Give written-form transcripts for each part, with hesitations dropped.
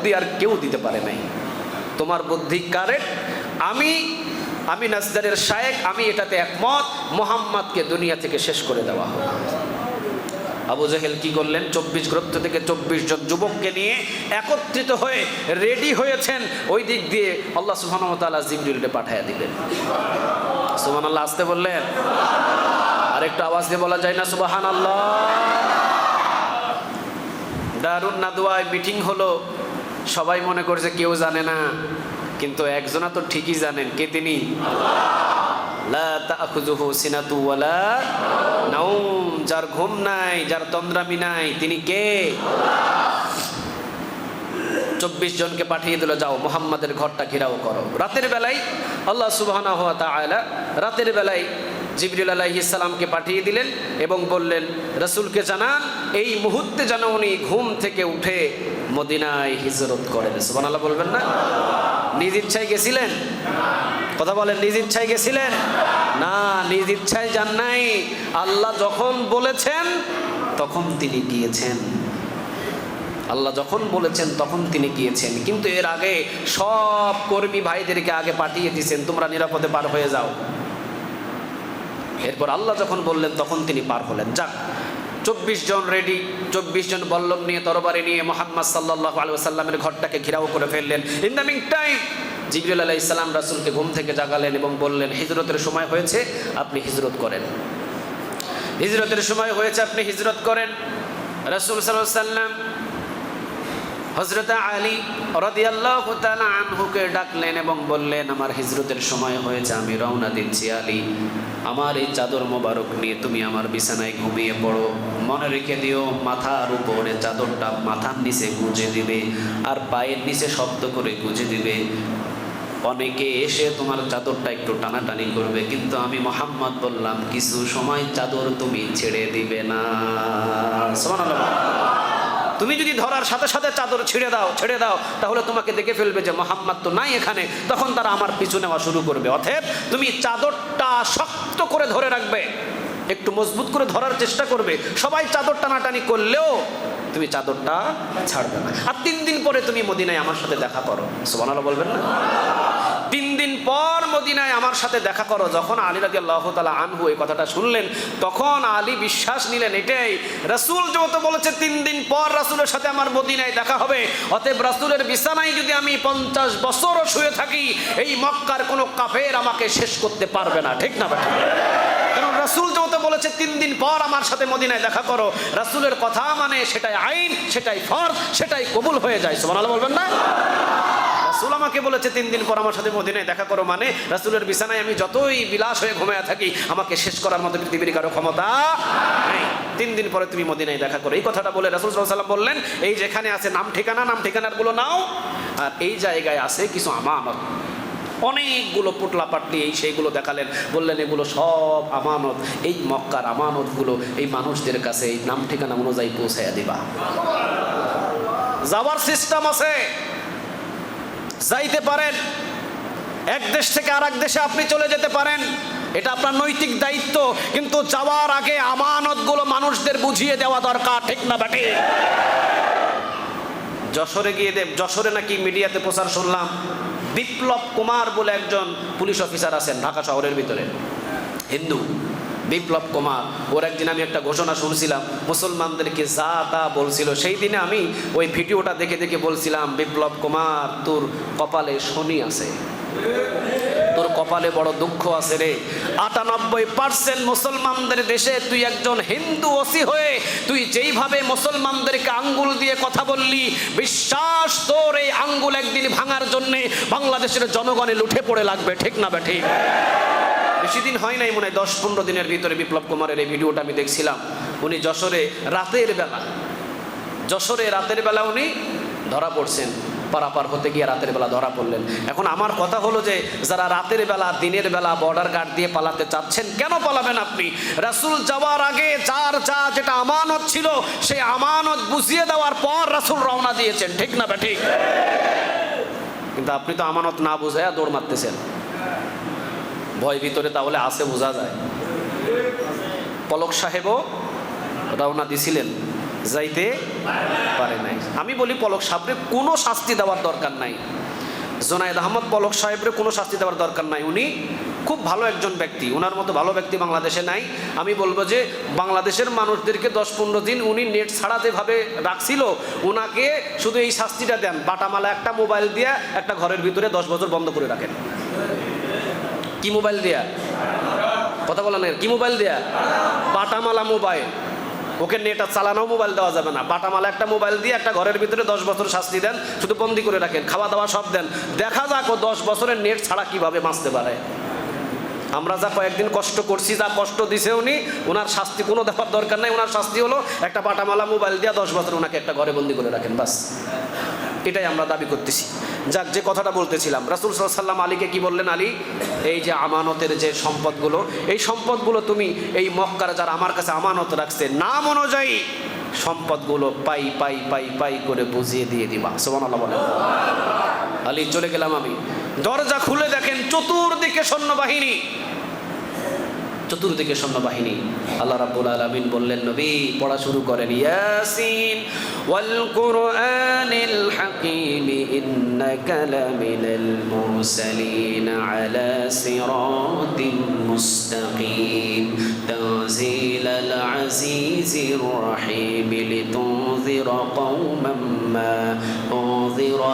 বুদ্ধি আর কেউ দিতে পারে নাই। তোমার বুদ্ধি কারেক্ট, আমি নাজদারের শায়েখ, আমি এটাতে একমত, মুহাম্মদকে দুনিয়া থেকে শেষ করে দেওয়া হোক। আবু জেহেল কি করলেন? 24 গোত্র থেকে 24 জন যুবককে নিয়ে একত্রিত হয়ে রেডি হয়েছেন। ওই দিক দিয়ে আল্লাহ সুবহানাহু ওয়া তাআলা জিবরিলকে পাঠিয়ে দিলেন। সুবহানাল্লাহ, আসতে বললেন, আর একটু আওয়াজ দিয়ে বলা যায় না সুবহানাল্লাহ? দারুন নাদওয়ায় মিটিং হলো, সবাই মনে করছে কেউ জানে না, কিন্তু একজনা তো ঠিকই জানেন। কে তিনি? লা তাখুযুহু সিনাতু ওয়ালা নাওম, যার ঘুম নাই, যার তন্দ্রামি নাই, তিনি কে? 24 জনকে পাঠিয়ে দিল, যাও মুহাম্মাদের ঘরটা ঘেরাও করো। রাতের বেলায় আল্লাহ সুবহানাহু ওয়া তাআলা রাতের বেলায় জিবরিল আলাইহিস সালামকে পাঠিয়ে দিলেন এবং বললেন, রাসূলকে জানান এই মুহূর্তে যেন উনি ঘুম থেকে উঠে মদিনায় হিজরত করেন। সুবহানাল্লাহ বলবেন না? নিজ ইচ্ছায় গেছিলেন? কথা বলেন, নিজ ইচ্ছায় গেছিলেন? না, নিজ ইচ্ছায় যান নাই। আল্লাহ যখন বলেছেন তখন তিনি গিয়েছেন। আল্লাহ যখন বলেছেন তখন তিনি গিয়েছেন, কিন্তু এর আগে সব কর্মী ভাইদেরকে আগে পাঠিয়ে দিয়েছেন, তোমরা নিরাপদে পার হয়ে যাও। এরপর আল্লাহ যখন বললেন তখন তিনি পার হলেন। যাক, 24 জন রেডি, 24 জন বল্লম নিয়ে, তরবারি নিয়ে মুহাম্মদ সাল্লাল্লাহু আলাইহি ওয়াসাল্লামের ঘরটাকে ঘেরাও করে ফেললেন। ইন দ্য মিন টাইম জিবরিল আলাইহিস সালাম রাসূলকে ঘুম থেকে জাগালেন এবং বললেন, হিজরতের সময় হয়েছে, আপনি হিজরত করেন। হিজরতের সময় হয়েছে, আপনি হিজরত করেন। রাসূল সাল্লাল্লাহু আলাইহি ওয়াসাল্লাম হযরত আলী রাদিয়াল্লাহু তাআলা আনহুকে ডাকলেন এবং বললেন, আমার হিজরতের সময় হয়েছে, আমি রওনা দিচ্ছি। আলী, আমার এই চাদর মোবারক নিয়ে তুমি আমার বিছানায় ঘুমিয়ে পড়ো। মনে রেখে দিও, মাথার উপরে চাদরটা মাথার নিচে গুঁজে দিবে আর পায়ের নিচে শক্ত করে গুঁজে দিবে। অনেকে এসে তোমার চাদরটা একটু টানাটানি করবে, কিন্তু আমি মুহাম্মদ বললাম কিছু সময় চাদর তুমি ছেড়ে দিবে না। সুবহানাল্লাহ। তুমি যদি ধরার সাথে সাথে চাদর ছেড়ে দাও তাহলে তোমাকে দেখে ফেলবে যে মুহাম্মদ তো নাই এখানে, তখন তারা আমার পিছু নেওয়া শুরু করবে। অতএব তুমি চাদরটা শক্ত করে ধরে রাখবে, একটু মজবুত করে ধরার চেষ্টা করবে। সবাই চাদর টানাটানি করলেও তুমি চাদরটা ছাড়বে না। আর 3 দিন পরে তুমি মদিনায় আমার সাথে দেখা করো। সুবহানাল্লাহ বলবেন না? 3 দিন পর মদিনায় আমার সাথে দেখা করো। যখন আলী রাদিয়াল্লাহু তাআলা আনহু এই কথাটা শুনলেন, তখন আলী বিশ্বাস নিলেন, এটাই রাসূল যেহেতু বলেছে 3 দিন পর রাসূলের সাথে আমার মদিনায় দেখা হবে, অতএব রাসূলের বিছানায় যদি আমি 50 বছরও শুয়ে থাকি, এই মক্কার কোনো কাফের আমাকে শেষ করতে পারবে না। ঠিক না বেটা? কারণ রাসূল যেহেতু বলেছে 3 দিন পর আমার সাথে মদিনায় দেখা করো, রাসূলের কথা মানে সেটাই আইন, সেটাই ফরজ, সেটাই কবুল হয়ে যায়। সুবহানাল্লাহ বলবেন না? রাসূল আমাকে বলেছে 3 দিন পর আমার সাথে মদিনায় দেখা করো, মানে রাসূলের বিছানায় আমি যতই বিলাস হয়ে ঘুমিয়ে থাকি, আমাকে শেষ করার মতো পৃথিবীর কারো ক্ষমতা নেই। 3 দিন পরে তুমি মদিনায় দেখা করো। এই কথাটা বলে রাসূল সাল্লাল্লাহু আলাইহি ওয়াসাল্লাম বললেন, এই যেখানে আছে নাম ঠিকানাগুলো নাও, আর এই জায়গায় আছে কিছু আমানত। অনেকগুলো পুটলা পাটলি এই সেইগুলো দেখালেন, বললেন এগুলো সব আমানত, এই মক্কার আমানতগুলো এই মানুষদের কাছে এই নাম ঠিকানা অনুযায়ী পৌঁছাইয়া দিবা। যাওয়ার সিস্টেম আছে, যাইতে পারেন, এক দেশ থেকে আরেক দেশে আপনি চলে যেতে পারেন, এটা আপনার নৈতিক দায়িত্ব, কিন্তু যাওয়ার আগে আমানতগুলো মানুষদের বুঝিয়ে দেওয়া দরকার। ঠিক না বেটে? যশোরে নাকি মিডিয়াতে প্রচার শুনলাম, বিপ্লব কুমার বলে একজন পুলিশ অফিসার আছেন ঢাকা শহরের ভিতরে, হিন্দু, বিপ্লব কুমার। ওর একদিন আমি একটা ঘোষণা শুনছিলাম, মুসলমানদেরকে যা তা বলছিল। সেই দিনে আমি ওই ভিডিওটা দেখে দেখে বলছিলাম, বিপ্লব কুমার তোর কপালে শনি আছে, তোর কপালে বড় দুঃখ আছে রে। 98% মুসলমানদের দেশে তুই একজন হিন্দু ওসি হয়ে তুই যেইভাবে মুসলমানদেরকে আঙ্গুল দিয়ে কথা বললি, বিশ্বাস তোর এই আঙ্গুল একদিন ভাঙার জন্যে বাংলাদেশের জনগণে লুঠে পড়ে লাগবে। ঠিক না বেঠি? বেশি দিন হয় নাই, মনে হয় 10-15 দিনের ভিতরে বিপ্লব কুমারের এই ভিডিওটা আমি দেখছিলাম। উনি যশোরে রাতের বেলা উনি ধরা পড়ছেন, পারাপার হতে গিয়ে রাতের বেলা ধরা পড়লেন। এখন আমার কথা হলো যে যারা রাতের বেলা দিনের বেলা বর্ডার গার্ড দিয়ে পালাতে চাচ্ছেন, কেন পালাবেন আপনি? রাসূল যাওয়ার আগে যার যেটা আমানত ছিল সেই আমানত বুঝিয়ে দেওয়ার পর রাসূল রওনা দিয়েছেন। ঠিক না বেঠিক? কিন্তু আপনি তো আমানত না বুঝাইয়া দৌড় মারতেছেন। ভয় ভিতরে তাহলে আছে, বোঝা যায়। পলক সাহেবও রওনা দিছিলেন, যাইতে পারে নাই। আমি বলি পলক সাহেবরে কোনো শাস্তি দেওয়ার দরকার নাই, জোনায়েদ আহমদ পলক সাহেবরে কোনো শাস্তি দেওয়ার দরকার নাই। উনি খুব ভালো একজন ব্যক্তি, ওনার মতো ভালো ব্যক্তি বাংলাদেশে নাই। আমি বলবো যে বাংলাদেশের মানুষদেরকে 10-15 দিন উনি নেট ছাড়া যেভাবে রাখছিল, ওনাকে শুধু এই শাস্তিটা দেন, বাটামালা একটা মোবাইল দিয়ে একটা ঘরের ভিতরে 10 বছর বন্ধ করে রাখেন। কি মোবাইল দেয়া? কথা বলা না, কি মোবাইল দেয়া? বাটামালা মোবাইল। ওকে নেট চালানো মোবাইল দেওয়া যাবে না, বাটামালা একটা মোবাইল দিয়ে একটা ঘরের ভিতরে 10 বছর শাস্তি দেন, শুধু বন্দি করে রাখেন, খাওয়া দাওয়া সব দেন, দেখা যাক ও 10 বছরের নেট ছাড়া কিভাবে বাঁচতে পারে। আমরা যা কয়েকদিন কষ্ট করছি, যা কষ্ট দিছে উনি, ওনার শাস্তি কোনো দেওয়ার দরকার নাই। ওনার শাস্তি হলো একটা বাটামালা মোবাইল দিয়ে 10 বছর ওনাকে একটা ঘরে বন্দি করে রাখেন, বাস। এটাই আমরা দাবি করতেছি। যাক, যে কথাটা বলতেছিলাম, রাসূল সাল্লাল্লাহু আলাইহি ওয়াসাল্লাম আলীকে কি বললেন? আলী, এই যে আমানতের যে সম্পদগুলো, এই সম্পদগুলো তুমি এই মক্কার যারা আমার কাছে আমানত রাখছে, নাম অনুযায়ী সম্পদগুলো পাই পাই পাই পাই করে বুঝিয়ে দিয়ে দিবা। সুবহানাল্লাহ বলেন। আলী, চলে গেলাম আমি। দরজা খুলে দেখেন চতুর্দিকে সৈন্যবাহিনী, চতুর্দিকে সৈন্যবাহিনী। আল্লাহ রাব্বুল আলামিন বললেন, নবী পড়া শুরু করেন, ইয়াসিন ওয়াল কুরআনিল হাকীম ইন্নাকা লামিনাল মুরসালিন আলা সিরাতিন মুস্তাকিম তানজিলাল আজিজির রাহিম লিতুনযিরা কওমান মা উনযিরা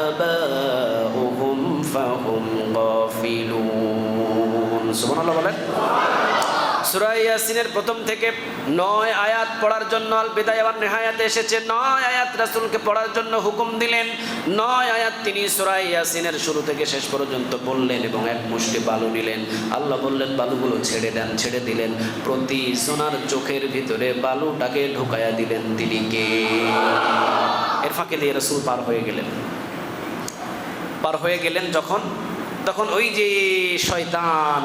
আবাউহুম ফাহুম গাফিলুন। সুবহানাল্লাহ বলেন। সূরা ইয়াসিনের প্রথম থেকে 9 আয়াত পড়ার জন্য আল বিদায়া ওয়ান নিহায়াতে এসেছে। 9 আয়াত রাসূলকে পড়ার জন্য হুকুম দিলেন। 9 আয়াত তিনি সূরা ইয়াসিনের শুরু থেকে শেষ পর্যন্ত বললেন এবং এক মুষ্টি বালু নিলেন। আল্লাহ বললেন, বালুগুলো ছেড়ে দেন। ছেড়ে দিলেন। প্রতি সোনার চোখের ভিতরে বালুটাকে ঢুকায়া দিলেন। তিনি কে? এর ফাঁকে দিয়ে রাসূল পার হয়ে গেলেন। পার হয়ে গেলেন যখন, তখন ওই যে শয়তান,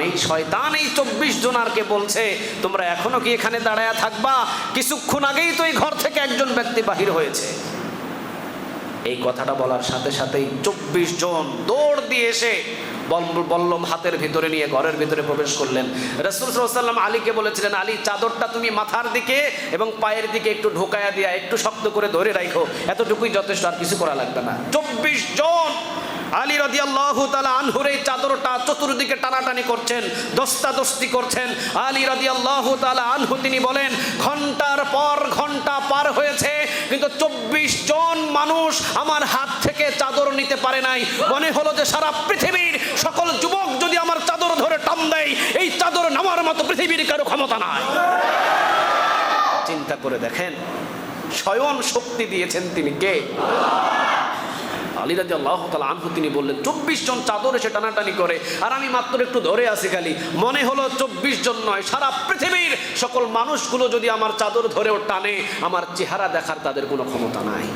এই 24 জনারকে বলছে, তোমরা এখনো কি এখানে দাঁড়ায়া থাকবা? কিছুক্ষণ আগেই তো এই ঘর থেকে একজন ব্যক্তি বাহির হয়েছে। এই কথাটা বলার সাথে সাথেই 24 জন দৌড় দিয়ে এসে বল্লম হাতের ভিতরে নিয়ে ঘরের ভিতরে প্রবেশ করলেন। রাসূল সাল্লাল্লাহু আলাইহি ওয়াসাল্লাম আলীকে বলেছিলেন, আলী, চাদরটা তুমি মাথার দিকে এবং পায়ের দিকে একটু ঢোকায়া দিয়া একটু শক্ত করে ধরে রাখো, এতটুকুই যথেষ্ট, আর কিছু করা লাগবে না। 24 জন আলী রাদিয়াল্লাহু তাআলা আনহুর এই চাদরটা চতুর্দিকে টানাটানি করছেন, দস্তাদস্তি করছেন। আলী রাদিয়াল্লাহু তাআলা আনহু তিনি বলেন, ঘন্টার পর ঘন্টা পার হয়েছে, কিন্তু 24 জন মানুষ আমার হাত থেকে চাদর নিতে পারে নাই। মনে হলো যে সারা পৃথিবীর সকল যুবক যদি আমার চাদর ধরে টান দেয়, এই চাদর নামার মতো পৃথিবীর কারো ক্ষমতা নাই। চিন্তা করে দেখেন, স্বয়ং শক্তি দিয়েছেন তিনি কে? আলী রাদিয়াল্লাহু তাআলা আনহু তিনি বললেন, 24 জন চাদর এসে টানাটানি করে, আর আমি মাত্র একটু ধরে আছি খালি। মনে হলো 24 জন নয়, সারা পৃথিবীর সকল মানুষগুলো যদি আমার চাদর ধরেও টানে, আমার চেহারা দেখার তাদের কোনো ক্ষমতা নাই।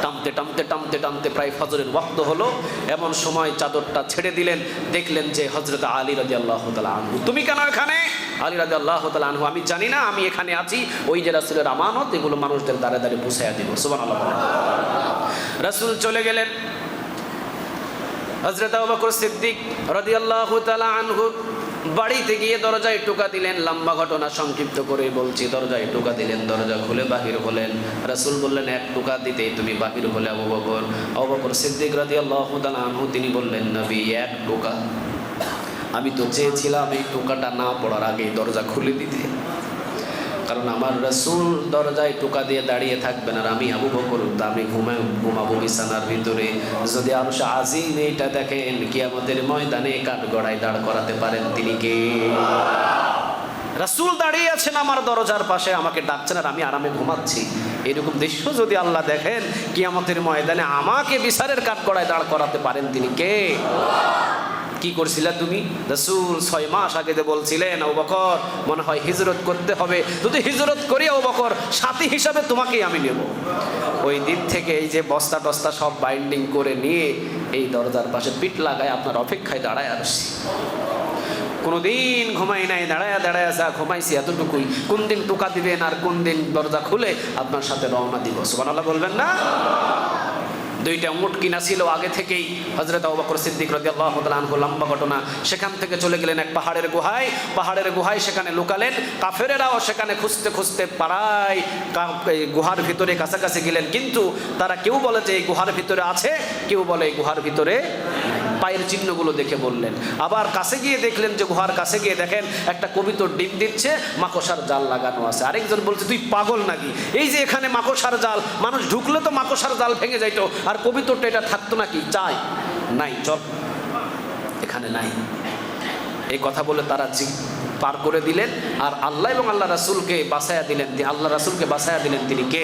টানতে টানতে টানতে টানতে প্রায় ফজরের ওয়াক্ত হলো। এমন সময় চাদরটা ছেড়ে দিলেন, দেখলেন যে হযরত আলী রাদিয়াল্লাহু তাআলা আনহু। তুমি কেন এখানে? আলী রাদিয়াল্লাহু তাআলা আনহু, আমি জানি না, আমি এখানে আছি ওই যে রাসূলের আমানত, এগুলো মানুষদের দ্বারে দ্বারে পৌঁছায়া দিব। সুবহানাল্লাহ। রাসূল চলে গেলেন। হযরত আবু বকর সিদ্দিক রাদিয়াল্লাহু তাআলা আনহু বাড়িতে গিয়ে দরজায় টোকা দিলেন। লম্বা ঘটনা সংক্ষিপ্ত করে বলছি। দরজায় টোকা দিলেন, দরজা খুলে বাহির হলেন। রাসূল বললেন, এক টোকা দিতেই তুমি বাহির হলে আবু বকর। আবু বকর সিদ্দিক রাদিয়াল্লাহু তাআলা আনহু তিনি বললেন, নবী, এক টোকা? আমি তো চেয়েছিলাম এই টোকাটা না পড়ার আগেই দরজা খুলে দিতে, কারণ আমার রাসূল দরজায় টোকা দিয়ে দাঁড়িয়ে থাকবেন, আর আমি আবু বকর আমি ঘুমাবো বিছানার ভিতরে। যদি আরশে আজিম এইটা দেখেন, কিয়ামতের ময়দানে কাঠগড়ায় দাঁড় করাতে পারেন তিনি কে? রাসূল দাঁড়িয়ে আছেন আমার দরজার পাশে, আমাকে ডাকছেন, আর আমি আরামে ঘুমাচ্ছি। এরকম দৃশ্য যদি আল্লাহ দেখেন, কিয়ামতের ময়দানে আমাকে বিচারের কাঠগড়ায় দাঁড় করাতে পারেন তিনি কে? কি করছিলা তুমি? রাসূল 6 মাস আগে যে বলছিলেন, আবু বকর মনে হয় হিজরত করতে হবে, যদি হিজরত করি আবু বকর সাথী হিসাবে তোমাকেই আমি নেব। ওই দিন থেকে এই যে বস্তা টস্তা সব বাইন্ডিং করে নিয়ে এই দরজার পাশে পিঠ লাগায় আপনার অপেক্ষায় দাঁড়ায় আসছি। কোনদিন ঘুমাই নাই, দাঁড়ায়া দাঁড়ায়া যা ঘুমাইছি এতটুকুই। কোন দিন টোকা দিবেন আর কোন দিন দরজা খুলে আপনার সাথে রওনা দিব। সুবহানাল্লাহ বলবেন না? দুইটা উট কিনা ছিল আগে থেকেই হযরত আবু বকর সিদ্দিক রাদিয়াল্লাহু তাআলা আনহু, লম্বা ঘটনা। সেখান থেকে চলে গেলেন এক পাহাড়ের গুহায় সেখানে লুকালেন। কাফেরেরাও সেখানে খুঁজতে খুঁজতে পাড়ায় গুহার ভিতরে কাছাকাছি গেলেন, কিন্তু তারা কেউ বলে যে এই গুহার ভিতরে আছে, কেউ বলে এই গুহার ভিতরে পায়ের চিহ্নগুলো দেখে বললেন। আবার কাছে গিয়ে দেখলেন যে গুহার কাছে গিয়ে দেখেন একটা কবিতর ডিম দিচ্ছে, মাকড়সার জাল লাগানো আছে। আরেকজন বলছে তুই পাগল নাকি, এই যে এখানে মাকড়সার জাল, মানুষ ঢুকলে তো মাকড়সার জাল ভেঙে যাইতো, আর কবিতরটা এটা থাকতো নাকি? চাই নাই, চল এখানে নাই। এই কথা বলে তারা পার করে দিলেন, আর আল্লাহ এবং আল্লাহ রাসূলকে বাঁচায়া দিলেন। আল্লাহ রাসূলকে বাঁচায়া দিলেন তিনি কে?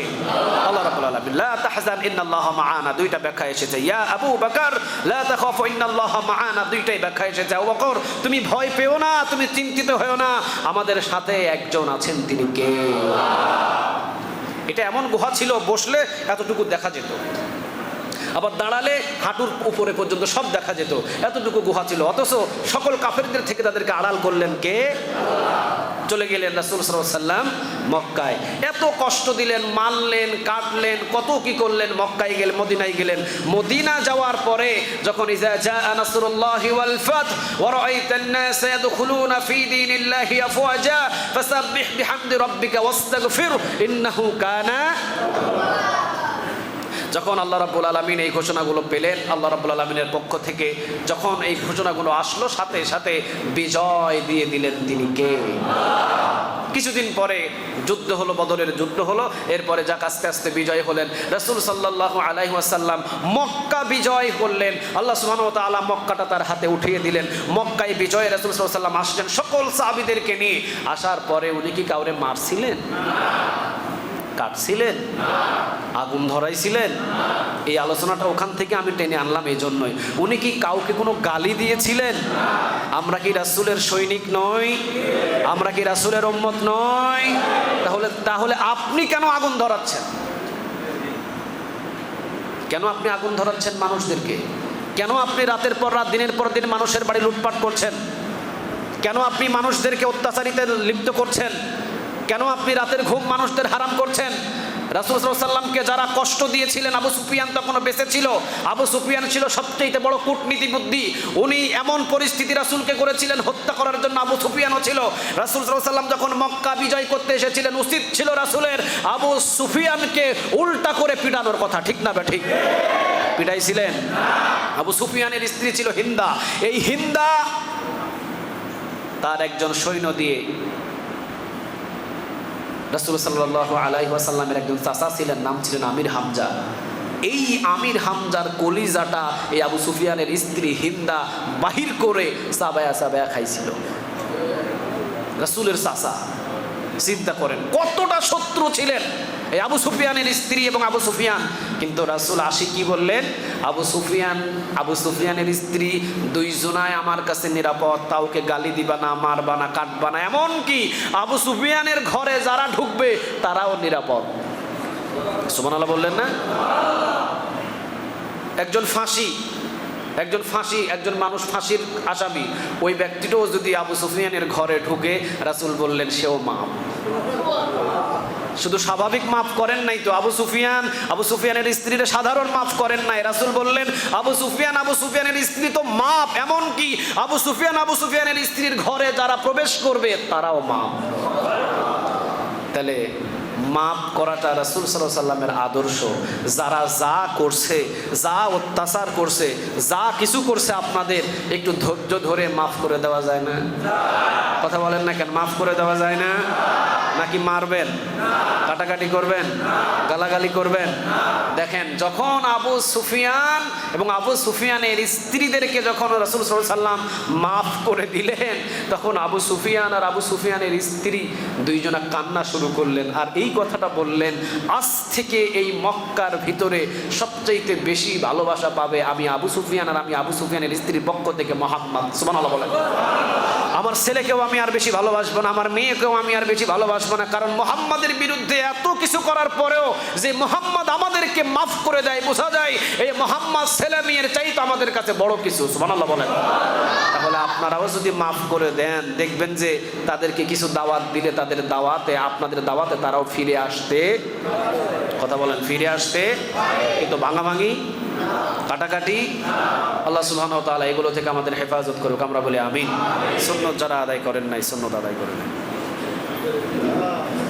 আল্লাহ রাব্বুল আলামিন। লা তাহজান ইন্নাল্লাহা মাআনা, দুইটা ব্যাখ্যা এসেছে। ইয়া আবু বকর লা তাখাফু ইন্নাল্লাহা মাআনা, দুইটাই ব্যাখ্যা এসেছে। আবু বকর তুমি ভয় পেও না, তুমি চিন্তিত হও না, আমাদের সাথে একজন আছেন, তিনি কে? এটা এমন গুহা ছিল, বসলে এতটুকু দেখা যেত, আবার দাঁড়ালে হাঁটুর উপরে পর্যন্ত সব দেখা যেত, এতটুকু গুহা ছিল। অথচ সকল কাফেরদের থেকে তাদেরকে আড়াল করলেন কে? চলে গেলেন রাসূল সাল্লাল্লাহু আলাইহি ওয়াসাল্লাম মক্কায়। এত কষ্ট দিলেন, মারলেন, কাটলেন, কত কি করলেন। মক্কায় গেলেন, মদিনায় গেলেন। মদিনা যাওয়ার পরে যখন ইজা জাআ নাসরুল্লাহি ওয়াল ফাত ওয়া রাআইতান নাস ইয়াদখুলুনা ফি দীনিল্লাহি আফওয়াজা ফাসাব্বিহ বিহামদি রাব্বিকা ওয়াস্তাগফির ইন্নাহু কানা। যখন আল্লাহ রাব্বুল আলামিন এই ঘোষণাগুলো পেলেন, আল্লাহ রাব্বুল আলামিনের পক্ষ থেকে যখন এই ঘোষণাগুলো আসলো, সাথে সাথে বিজয় দিয়ে দিলেন তিনি কে? কিছুদিন পরে যুদ্ধ হলো, বদরের যুদ্ধ হলো। এরপরে যাক আস্তে আস্তে বিজয় হলেন। রাসূল সাল্লাল্লাহু আলাইহি ওয়াসাল্লাম মক্কা বিজয় করলেন। আল্লাহ সুবহানাহু ওয়া তাআলা মক্কাটা তার হাতে উঠিয়ে দিলেন। মক্কায় বিজয় রাসূল সাল্লাল্লাহু আলাইহি ওয়াসাল্লাম আসলেন সকল সাহাবীদেরকে নিয়ে। আসার পরে উনি কি কাউরে মারছিলেন? কাটছিলেন? আগুন ধরাইছিলেন? এই আলোচনাটা ওখান থেকে আমি টেনে আনলাম এই জন্যই। উনি কি কাউকে কোনো গালি দিয়েছিলেন? আমরা কি রাসূলের সৈনিক নই? আমরা কি রাসূলের উম্মত নই? তাহলে আপনি কেন আগুন ধরাচ্ছেন? কেন আপনি আগুন ধরাচ্ছেন মানুষদেরকে? কেন আপনি রাতের পর রাত, দিনের পর দিন মানুষের বাড়ি লুটপাট করছেন? কেন আপনি মানুষদেরকে অত্যাচারিতে লিপ্ত করছেন? কেন আপনি রাতের ঘুম মানুষদের হারাম করছেন? রাসূল সাল্লাল্লাহু আলাইহি ওয়াসাল্লামকে যারা কষ্ট দিয়েছিলেন, আবু সুফিয়ান তখনও বেঁচে ছিল। আবু সুফিয়ান ছিল সবচেয়ে বড় কূটনীতি বুদ্ধি। উনি এমন পরিস্থিতি রাসূলকে করেছিলেন হত্যা করার জন্য, আবু সুফিয়ানও ছিল। রাসূল সাল্লাল্লাহু আলাইহি ওয়াসাল্লাম যখন মক্কা বিজয় করতে এসেছিলেন, উচিত ছিল রাসূলের আবু সুফিয়ানকে উল্টা করে পিটানোর কথা, ঠিক না বে ঠিক? পিটাইছিলেন? আবু সুফিয়ানের স্ত্রী ছিল হিন্দা। এই হিন্দা তার একজন সৈন্য দিয়ে, রাসূল সাল্লাল্লাহু আলাইহি ওয়াসাল্লামের একজন চাচা ছিলেন, নাম ছিলেন আমির হামজা। এই আমির হামজার কলিজাটা এই আবু সুফিয়ানের স্ত্রী হিন্দা বাহির করে চাবায়া খাইছিল। রাসূলের চাচা, চিন্তা করেন কতটা শত্রু ছিলেন এই আবু সুফিয়ানের স্ত্রী এবং আবু সুফিয়ান। কিন্তু রাসূল আসি কি বললেন? আবু সুফিয়ানের স্ত্রী দুইজনায় আমার কাছে নিরাপদ, কাউকে গালি দিবা না, মারবা না, কাটবা না। এমনকি আবু সুফিয়ানের ঘরে যারা ঢুকবে তারাও নিরাপদ। সুবহানাল্লাহ বললেন না? একজন মানুষ ফাঁসির আসামি, ওই ব্যক্তিটাও যদি আবু সুফিয়ানের ঘরে ঢুকে, রাসূল বললেন সেও মাফ। শুধু স্বাভাবিক মাফ করেন নাই তো, আবু সুফিয়ানের স্ত্রীরা সাধারণ মাফ করেন নাই। রাসূল বললেন আবু সুফিয়ানের স্ত্রী তো মাফ, এমনকি আবু সুফিয়ানের স্ত্রীর ঘরে যারা প্রবেশ করবে তারাও মাফ। তাহলে মাফ করাটা রাসূল সাল্লাল্লাহু আলাইহি ওয়াসাল্লামের আদর্শ। যারা যা করছে, যা অত্যাচার করছে, যা কিছু করছে, আপনাদের একটু ধৈর্য ধরে মাফ করে দেওয়া যায় না? কথা বলেন না কেন? মাফ করে দেওয়া যায় না? নাকি মারবেন, কাটাকাটি করবেন, গালাগালি করবেন? দেখেন, যখন আবু সুফিয়ান এবং আবু সুফিয়ানের স্ত্রীদেরকে যখন রাসূল সাল্লাল্লাহু আলাইহি ওয়াসাল্লাম মাফ করে দিলেন, তখন আবু সুফিয়ান আর আবু সুফিয়ানের স্ত্রী দুইজনা কান্না শুরু করলেন। আর এই কথাটা বললেন, আজ থেকে এই মক্কার ভিতরে সবচাইতে বেশি ভালোবাসা পাবে আমি আবু সুফিয়ান আর আমি আবু সুফিয়ানের স্ত্রীর পক্ষ থেকে মুহাম্মদ। সুবহানাল্লাহ বলেন। আমার ছেলেকেও আমি আর বেশি ভালোবাসবো না, আমার মেয়েকেও আমি আর বেশি ভালোবাসবো না। কারণ মুহাম্মাদের বিরুদ্ধে এত কিছু করার পরেও যে মুহাম্মদ আমাদেরকে মাফ করে দেয়, বোঝা যায় এই মুহাম্মদ ছেলে মেয়ের চাইতে আমাদের কাছে বড় কিছু। সুবহানাল্লাহ বলেন। তাহলে আপনারাও যদি মাফ করে দেন, দেখবেন যে তাদেরকে কিছু দাওয়াত দিলে তাদের দাওয়াতে, আপনাদের দাওয়াতে তারাও ফিরে আসতে, কথা বলেন, ফিরে আসতে, কিন্তু ভাঙাভাঙি কাটাকাটি, আল্লাহ সুবহানাহু ওয়া তাআলা এগুলো থেকে আমাদের হেফাজত করুক, আমরা বলি আমিন। সুন্নত যারা আদায় করেন নাই, সুন্নত আদায় করে নেন।